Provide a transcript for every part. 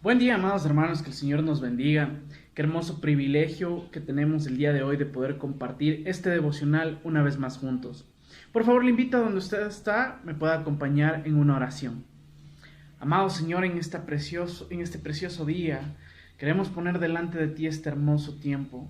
Buen día, amados hermanos, que el Señor nos bendiga. Qué hermoso privilegio que tenemos el día de hoy de poder compartir este devocional una vez más juntos. Por favor, le invito a donde usted está, me pueda acompañar en una oración. Amado Señor, en este precioso día, queremos poner delante de ti este hermoso tiempo,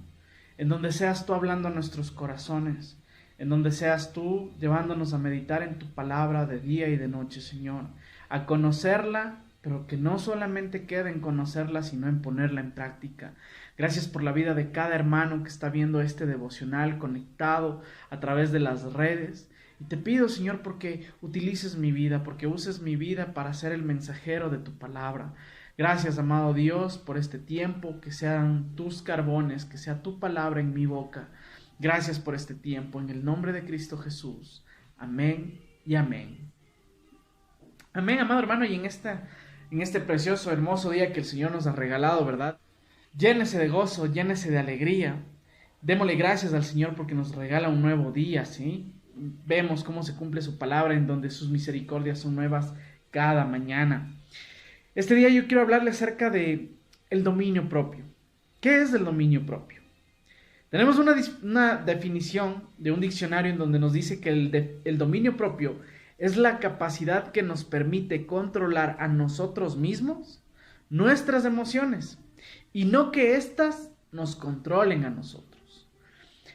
en donde seas tú hablando a nuestros corazones, en donde seas tú llevándonos a meditar en tu palabra de día y de noche, Señor, a conocerla, pero que no solamente quede en conocerla, sino en ponerla en práctica. Gracias por la vida de cada hermano que está viendo este devocional conectado a través de las redes. Y te pido, Señor, porque utilices mi vida, porque uses mi vida para ser el mensajero de tu palabra. Gracias, amado Dios, por este tiempo, que sean tus carbones, que sea tu palabra en mi boca. Gracias por este tiempo, en el nombre de Cristo Jesús. Amén y amén. Amén, amado hermano, y en este precioso, hermoso día que el Señor nos ha regalado, ¿verdad? Llénese de gozo, llénese de alegría. Démosle gracias al Señor porque nos regala un nuevo día, ¿sí? Vemos cómo se cumple su palabra, en donde sus misericordias son nuevas cada mañana. Este día yo quiero hablarle acerca de el dominio propio. ¿Qué es el dominio propio? Tenemos una definición de un diccionario en donde nos dice que el dominio propio es la capacidad que nos permite controlar a nosotros mismos, nuestras emociones, y no que éstas nos controlen a nosotros,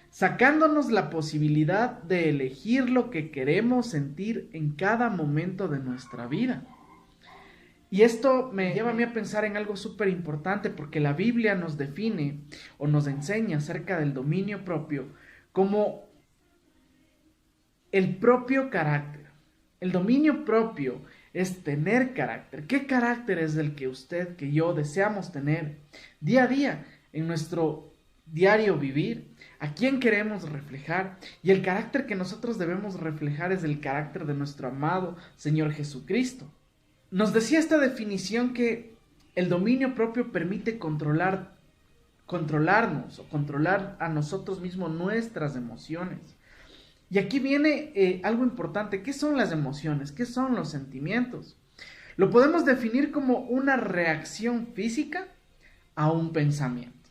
sacándonos la posibilidad de elegir lo que queremos sentir en cada momento de nuestra vida. Y esto me lleva a mí a pensar en algo súper importante, porque la Biblia nos define o nos enseña acerca del dominio propio como el propio carácter. El dominio propio es tener carácter. ¿Qué carácter es el que usted, que yo deseamos tener día a día en nuestro diario vivir? ¿A quién queremos reflejar? Y el carácter que nosotros debemos reflejar es el carácter de nuestro amado Señor Jesucristo. Nos decía esta definición que el dominio propio permite controlarnos o controlar a nosotros mismos nuestras emociones. Y aquí viene algo importante. ¿Qué son las emociones? ¿Qué son los sentimientos? Lo podemos definir como una reacción física a un pensamiento.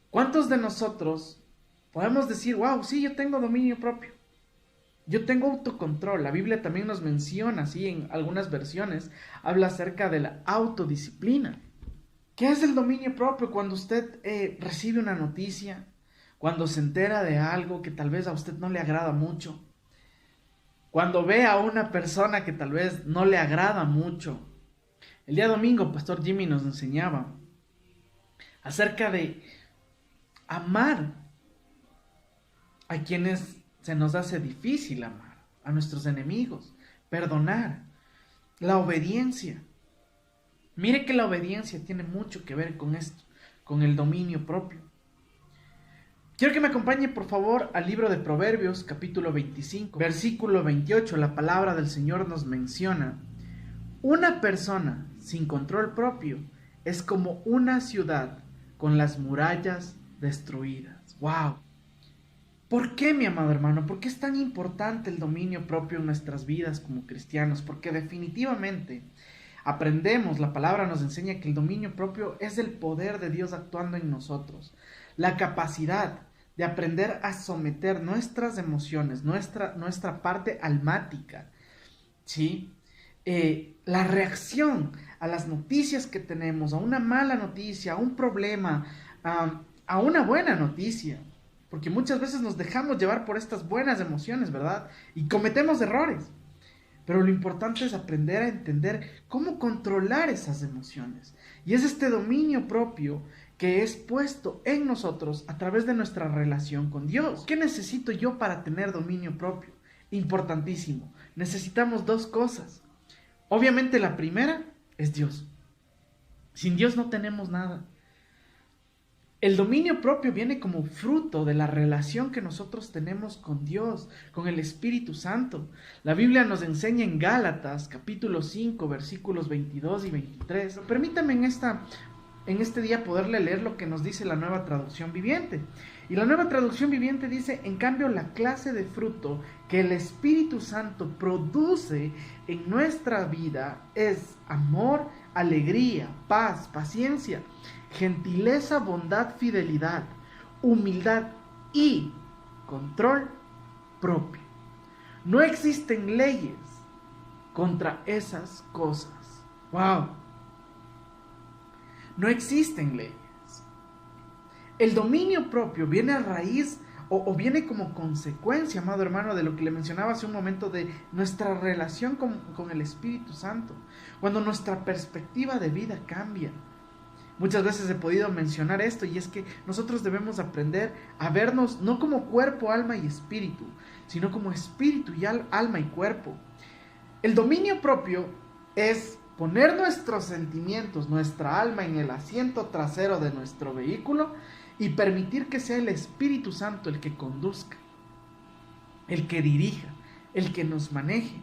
¿Cuántos de nosotros podemos decir, wow, sí, yo tengo dominio propio? Yo tengo autocontrol. La Biblia también nos menciona, así en algunas versiones, habla acerca de la autodisciplina. ¿Qué es el dominio propio? Cuando usted recibe una noticia, cuando se entera de algo que tal vez a usted no le agrada mucho, cuando ve a una persona que tal vez no le agrada mucho. El día domingo, Pastor Jimmy nos enseñaba acerca de amar a quienes se nos hace difícil amar, a nuestros enemigos, perdonar, la obediencia. Mire que la obediencia tiene mucho que ver con esto, con el dominio propio. Quiero que me acompañe, por favor, al libro de Proverbios, capítulo 25, versículo 28. La palabra del Señor nos menciona: una persona sin control propio es como una ciudad con las murallas destruidas. ¡Wow! ¿Por qué, mi amado hermano? ¿Por qué es tan importante el dominio propio en nuestras vidas como cristianos? Porque definitivamente aprendemos, la palabra nos enseña que el dominio propio es el poder de Dios actuando en nosotros. La capacidad de aprender a someter nuestras emociones, nuestra parte almática, ¿sí? La reacción a las noticias que tenemos, a una mala noticia, a un problema, a una buena noticia. Porque muchas veces nos dejamos llevar por estas buenas emociones, ¿verdad? Y cometemos errores. Pero lo importante es aprender a entender cómo controlar esas emociones. Y es este dominio propio que es puesto en nosotros a través de nuestra relación con Dios. ¿Qué necesito yo para tener dominio propio? Importantísimo. Necesitamos dos cosas. Obviamente la primera es Dios. Sin Dios no tenemos nada. El dominio propio viene como fruto de la relación que nosotros tenemos con Dios, con el Espíritu Santo. La Biblia nos enseña en Gálatas, capítulo 5, versículos 22 y 23. Permítame en este día poderle leer lo que nos dice la Nueva Traducción Viviente. Y la Nueva Traducción Viviente dice: en cambio, la clase de fruto que el Espíritu Santo produce en nuestra vida es amor, alegría, paz, paciencia, gentileza, bondad, fidelidad, humildad y control propio. No existen leyes contra esas cosas. ¡Wow! No existen leyes. El dominio propio viene a raíz o viene como consecuencia, amado hermano, de lo que le mencionaba hace un momento, de nuestra relación con el Espíritu Santo. Cuando nuestra perspectiva de vida cambia. Muchas veces he podido mencionar esto, y es que nosotros debemos aprender a vernos no como cuerpo, alma y espíritu, sino como espíritu y alma y cuerpo. El dominio propio es poner nuestros sentimientos, nuestra alma en el asiento trasero de nuestro vehículo y permitir que sea el Espíritu Santo el que conduzca, el que dirija, el que nos maneje.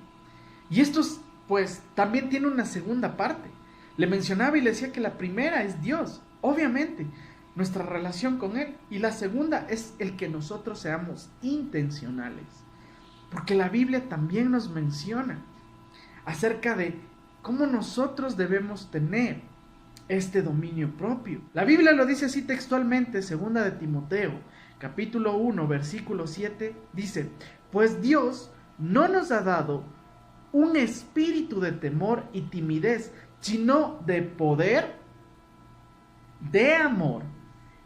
Y esto pues también tiene una segunda parte. Le mencionaba y le decía que la primera es Dios, obviamente, nuestra relación con Él. Y la segunda es el que nosotros seamos intencionales. Porque la Biblia también nos menciona acerca de cómo nosotros debemos tener este dominio propio. La Biblia lo dice así textualmente, 2 de Timoteo, capítulo 1, versículo 7, dice: pues Dios no nos ha dado un espíritu de temor y timidez, sino de poder, de amor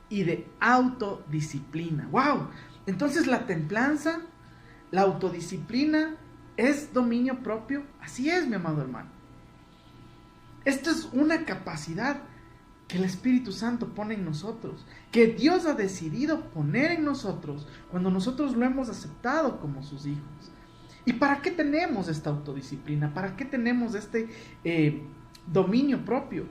y de autodisciplina. ¡Wow! Entonces la templanza, la autodisciplina, ¿es dominio propio? Así es, mi amado hermano. Esto es una capacidad que el Espíritu Santo pone en nosotros, que Dios ha decidido poner en nosotros cuando nosotros lo hemos aceptado como sus hijos. ¿Y para qué tenemos esta autodisciplina? ¿Para qué tenemos este dominio propio?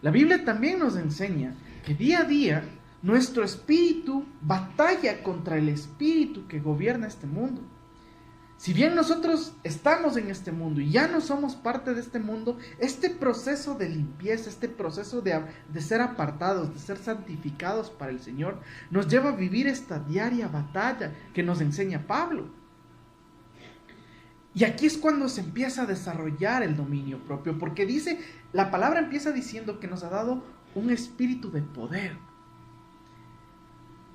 La Biblia también nos enseña que día a día nuestro espíritu batalla contra el espíritu que gobierna este mundo. Si bien nosotros estamos en este mundo y ya no somos parte de este mundo, este proceso de limpieza, este proceso de ser apartados, de ser santificados para el Señor, nos lleva a vivir esta diaria batalla que nos enseña Pablo. Y aquí es cuando se empieza a desarrollar el dominio propio, porque dice, la palabra empieza diciendo que nos ha dado un espíritu de poder.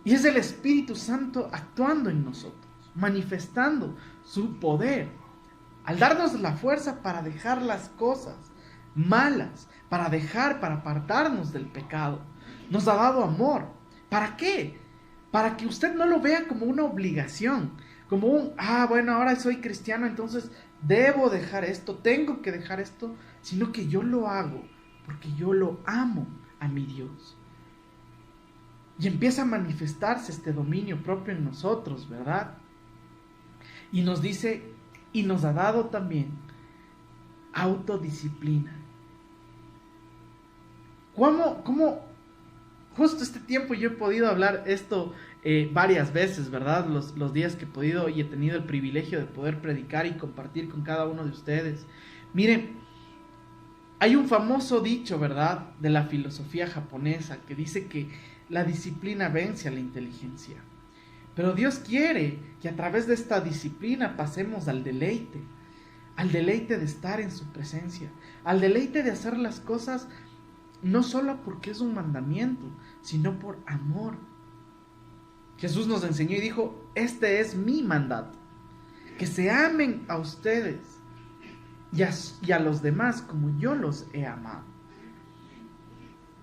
Y es el Espíritu Santo actuando en nosotros, manifestando su poder, al darnos la fuerza para dejar las cosas malas, para apartarnos del pecado. Nos ha dado amor. ¿Para qué? Para que usted no lo vea como una obligación, como bueno, ahora soy cristiano, entonces debo dejar esto, tengo que dejar esto, sino que yo lo hago porque yo lo amo a mi Dios. Y empieza a manifestarse este dominio propio en nosotros, ¿verdad? Y nos dice, y nos ha dado también autodisciplina. ¿Cómo? Justo este tiempo yo he podido hablar esto varias veces, ¿verdad? Los días que he podido y he tenido el privilegio de poder predicar y compartir con cada uno de ustedes. Miren, hay un famoso dicho, ¿verdad?, de la filosofía japonesa que dice que la disciplina vence a la inteligencia. Pero Dios quiere que a través de esta disciplina pasemos al deleite de estar en su presencia, al deleite de hacer las cosas no solo porque es un mandamiento, sino por amor. Jesús nos enseñó y dijo, este es mi mandato, que se amen a ustedes y a los demás como yo los he amado.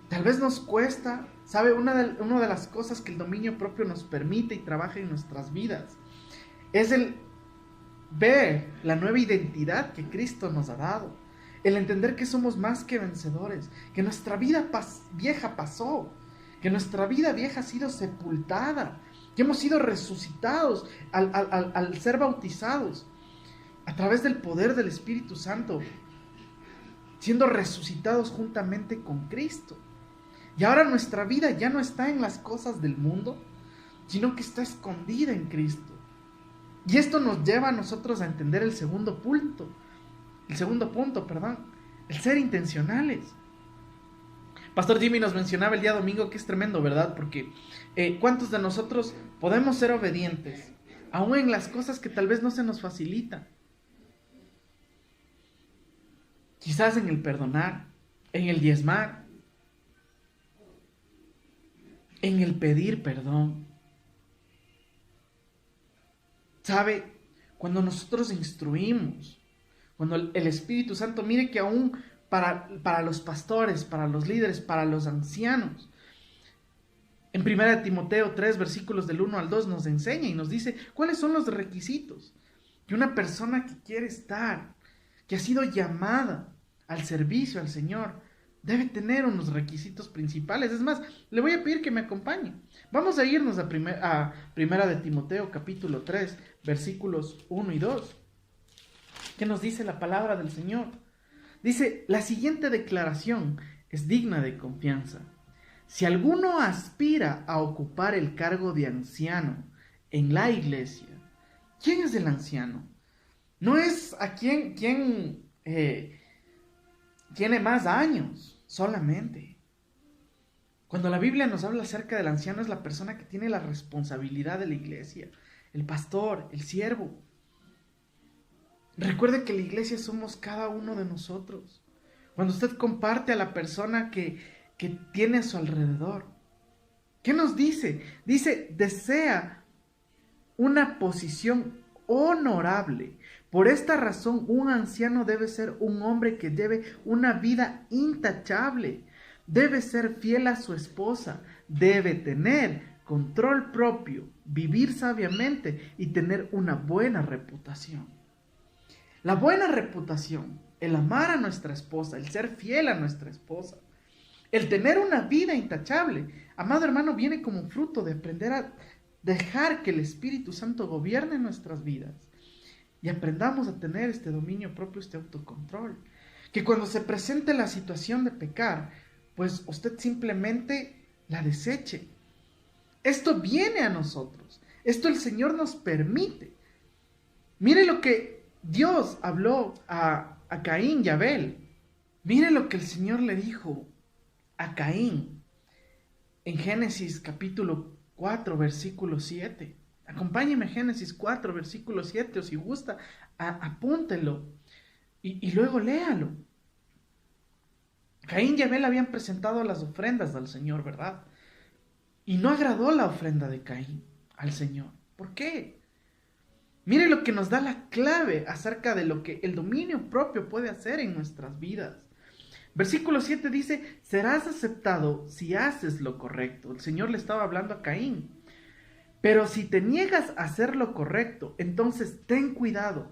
Tal vez nos cuesta, ¿sabe? Una de las cosas que el dominio propio nos permite y trabaja en nuestras vidas es el ver la nueva identidad que Cristo nos ha dado, el entender que somos más que vencedores, que nuestra vida vieja pasó, que nuestra vida vieja ha sido sepultada, que hemos sido resucitados al ser bautizados a través del poder del Espíritu Santo, siendo resucitados juntamente con Cristo. Y ahora nuestra vida ya no está en las cosas del mundo, sino que está escondida en Cristo. Y esto nos lleva a nosotros a entender el segundo punto, el ser intencionales. Pastor Jimmy nos mencionaba el día domingo que es tremendo, ¿verdad? Porque ¿cuántos de nosotros podemos ser obedientes, aún en las cosas que tal vez no se nos facilitan? Quizás en el perdonar, en el diezmar, en el pedir perdón. ¿Sabe? Cuando nosotros instruimos, cuando el Espíritu Santo, mire que aún para los pastores, para los líderes, para los ancianos, en 1 Timoteo 3, versículos del 1 al 2 nos enseña y nos dice cuáles son los requisitos que una persona que quiere estar, que ha sido llamada al servicio al Señor, debe tener unos requisitos principales. Es más, le voy a pedir que me acompañe. Vamos a irnos a 1 de Timoteo capítulo 3, versículos 1 y 2. ¿Qué nos dice la palabra del Señor? Dice, la siguiente declaración es digna de confianza. Si alguno aspira a ocupar el cargo de anciano en la iglesia, ¿quién es el anciano? No es a quien tiene más años solamente. Cuando la Biblia nos habla acerca del anciano, es la persona que tiene la responsabilidad de la iglesia, el pastor, el siervo. Recuerde que la iglesia somos cada uno de nosotros. Cuando usted comparte a la persona que tiene a su alrededor, ¿qué nos dice? Dice, desea una posición honorable. Por esta razón, un anciano debe ser un hombre que lleve una vida intachable. Debe ser fiel a su esposa. Debe tener control propio, vivir sabiamente y tener una buena reputación. La buena reputación, el amar a nuestra esposa, el ser fiel a nuestra esposa, el tener una vida intachable, amado hermano, viene como fruto de aprender a dejar que el Espíritu Santo gobierne nuestras vidas y aprendamos a tener este dominio propio, este autocontrol. Que cuando se presente la situación de pecar, pues usted simplemente la deseche. Esto viene a nosotros. Esto el Señor nos permite. Mire lo que Dios habló a Caín y Abel. Mire lo que el Señor le dijo a Caín en Génesis capítulo 4, versículo 7. Acompáñeme a Génesis 4, versículo 7, o si gusta, apúntelo y luego léalo. Caín y Abel habían presentado las ofrendas al Señor, ¿verdad? Y no agradó la ofrenda de Caín al Señor. ¿Por qué? Mire lo que nos da la clave acerca de lo que el dominio propio puede hacer en nuestras vidas. Versículo 7 dice, serás aceptado si haces lo correcto. El Señor le estaba hablando a Caín. Pero si te niegas a hacer lo correcto, entonces ten cuidado.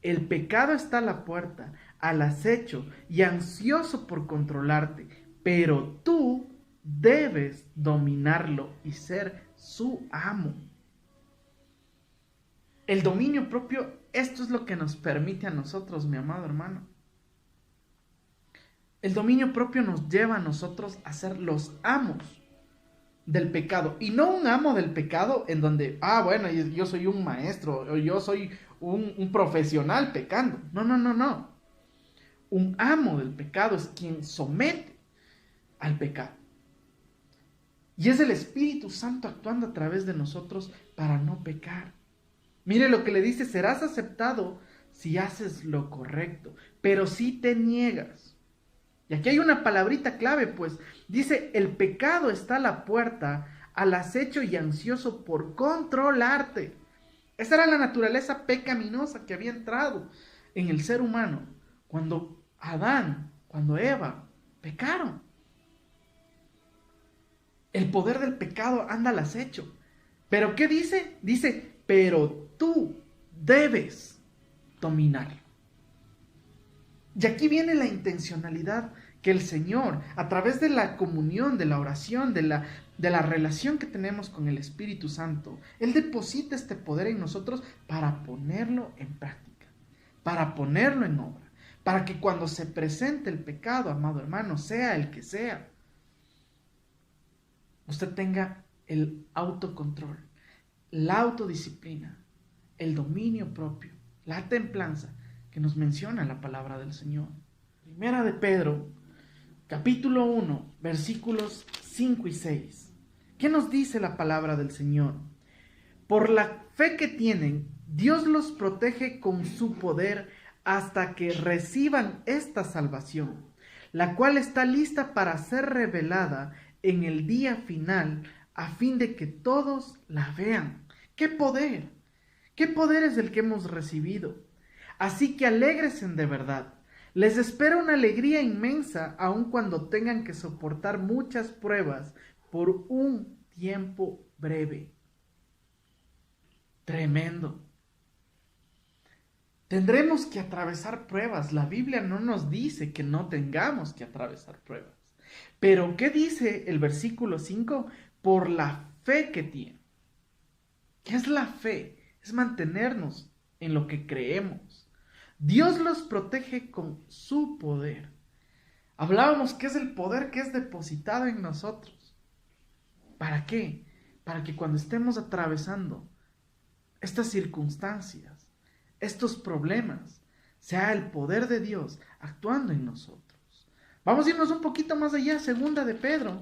El pecado está a la puerta, al acecho y ansioso por controlarte. Pero tú debes dominarlo y ser su amo. El dominio propio, esto es lo que nos permite a nosotros, mi amado hermano. El dominio propio nos lleva a nosotros a ser los amos del pecado. Y no un amo del pecado en donde, bueno, yo soy un maestro, o yo soy un profesional pecando. No. Un amo del pecado es quien somete al pecado. Y es el Espíritu Santo actuando a través de nosotros para no pecar. Mire lo que le dice, serás aceptado si haces lo correcto, pero si te niegas. Y aquí hay una palabrita clave, pues, dice, el pecado está a la puerta, al acecho y ansioso por controlarte. Esa era la naturaleza pecaminosa que había entrado en el ser humano cuando Adán, cuando Eva pecaron. El poder del pecado anda al acecho. ¿Pero qué dice? Dice, pero tú debes dominarlo. Y aquí viene la intencionalidad que el Señor, a través de la comunión, de la oración, de la relación que tenemos con el Espíritu Santo, Él deposita este poder en nosotros para ponerlo en práctica, para ponerlo en obra, para que cuando se presente el pecado, amado hermano, sea el que sea, usted tenga el autocontrol, la autodisciplina, el dominio propio, la templanza que nos menciona la palabra del Señor. Primera de Pedro, capítulo 1, versículos 5 y 6. ¿Qué nos dice la palabra del Señor? Por la fe que tienen, Dios los protege con su poder hasta que reciban esta salvación, la cual está lista para ser revelada en el día final, a fin de que todos la vean. ¡Qué poder! ¡Qué poder es el que hemos recibido! Así que alégresen de verdad. Les espera una alegría inmensa, aun cuando tengan que soportar muchas pruebas por un tiempo breve. Tremendo. Tendremos que atravesar pruebas. La Biblia no nos dice que no tengamos que atravesar pruebas. Pero, ¿qué dice el versículo 5? Por la fe que tiene. ¿Qué es la fe? Es mantenernos en lo que creemos. Dios los protege con su poder. Hablábamos que es el poder que es depositado en nosotros. ¿Para qué? Para que cuando estemos atravesando estas circunstancias, estos problemas, sea el poder de Dios actuando en nosotros. Vamos a irnos un poquito más allá, segunda de Pedro,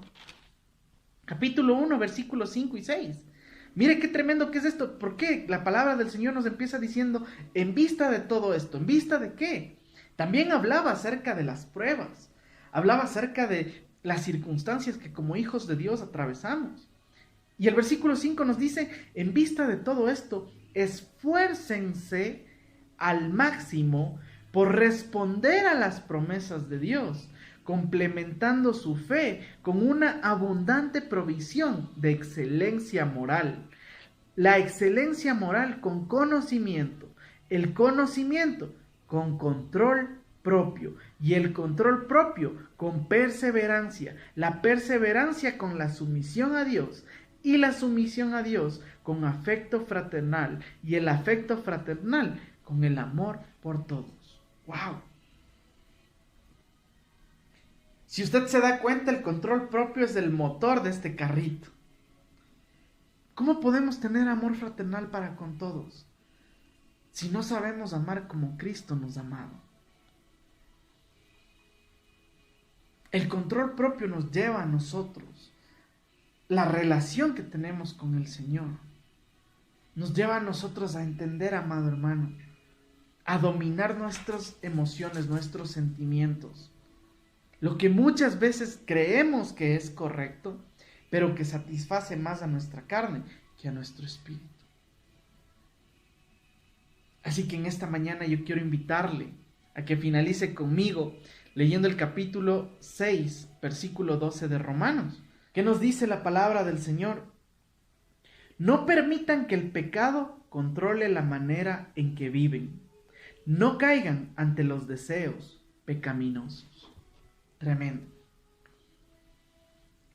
capítulo 1, versículos 5 y 6. Mire qué tremendo que es esto. ¿Por qué? La palabra del Señor nos empieza diciendo, en vista de todo esto, ¿en vista de qué? También hablaba acerca de las pruebas, hablaba acerca de las circunstancias que como hijos de Dios atravesamos. Y el versículo 5 nos dice, en vista de todo esto, esfuércense al máximo por responder a las promesas de Dios, complementando su fe con una abundante provisión de excelencia moral. La excelencia moral con conocimiento, el conocimiento con control propio y el control propio con perseverancia, la perseverancia con la sumisión a Dios y la sumisión a Dios con afecto fraternal y el afecto fraternal con el amor por todos. ¡Wow! Si usted se da cuenta, el control propio es el motor de este carrito. ¿Cómo podemos tener amor fraternal para con todos si no sabemos amar como Cristo nos ha amado? El control propio nos lleva a nosotros. La relación que tenemos con el Señor nos lleva a nosotros a entender, amado hermano, a dominar nuestras emociones, nuestros sentimientos. Lo que muchas veces creemos que es correcto, pero que satisface más a nuestra carne que a nuestro espíritu. Así que en esta mañana yo quiero invitarle a que finalice conmigo leyendo el capítulo 6, versículo 12 de Romanos. ¿Qué nos dice la palabra del Señor? No permitan que el pecado controle la manera en que viven. No caigan ante los deseos pecaminosos. Tremendo.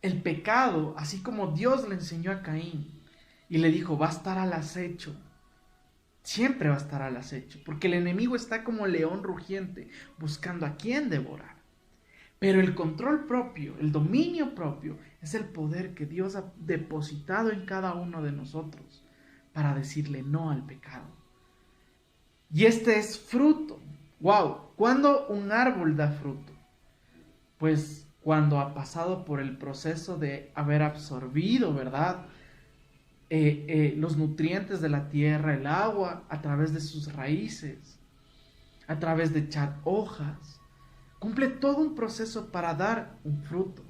El pecado, así como Dios le enseñó a Caín y le dijo, va a estar al acecho. Siempre va a estar al acecho, porque el enemigo está como león rugiente, buscando a quién devorar. Pero el control propio, el dominio propio, es el poder que Dios ha depositado en cada uno de nosotros para decirle no al pecado. Y este es fruto. ¡Wow! ¿Cuándo un árbol da fruto? Pues cuando ha pasado por el proceso de haber absorbido, ¿verdad? Los nutrientes de la tierra, el agua, a través de sus raíces, a través de echar hojas. Cumple todo un proceso para dar un fruto.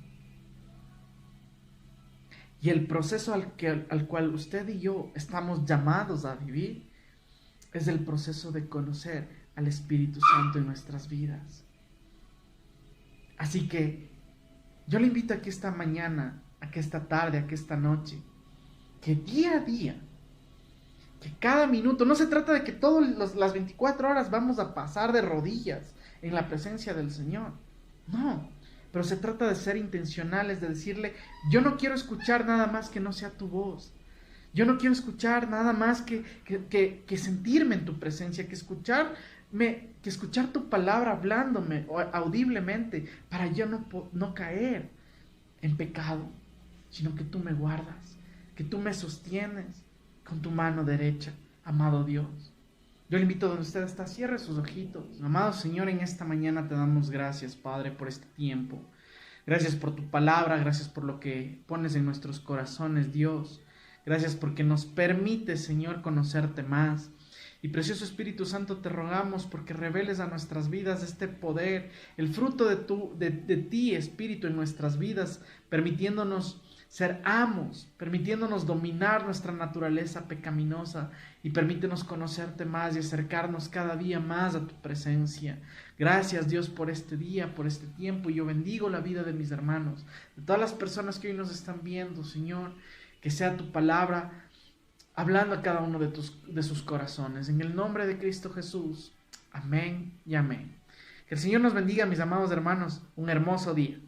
Y el proceso al cual usted y yo estamos llamados a vivir es el proceso de conocer al Espíritu Santo en nuestras vidas. Así que yo le invito a que esta mañana, a que esta tarde, a que esta noche, que día a día, que cada minuto, no se trata de que todas las 24 horas vamos a pasar de rodillas en la presencia del Señor. No, pero se trata de ser intencionales, de decirle, yo no quiero escuchar nada más que no sea tu voz. Yo no quiero escuchar nada más que sentirme en tu presencia, que escuchar tu palabra hablándome audiblemente para yo no caer en pecado, sino que tú me guardas, que tú me sostienes con tu mano derecha, amado Dios. Yo le invito donde usted está, cierre sus ojitos. Amado Señor, en esta mañana te damos gracias, Padre, por este tiempo. Gracias por tu palabra, gracias por lo que pones en nuestros corazones, Dios. Gracias porque nos permite, Señor, conocerte más. Y precioso Espíritu Santo, te rogamos porque reveles a nuestras vidas este poder, el fruto de ti, Espíritu, en nuestras vidas, permitiéndonos ser amos, permitiéndonos dominar nuestra naturaleza pecaminosa y permítenos conocerte más y acercarnos cada día más a tu presencia. Gracias, Dios, por este día, por este tiempo, y yo bendigo la vida de mis hermanos, de todas las personas que hoy nos están viendo, Señor, que sea tu palabra hablando a cada uno de sus corazones. En el nombre de Cristo Jesús. Amén y amén. Que el Señor nos bendiga, mis amados hermanos. Un hermoso día.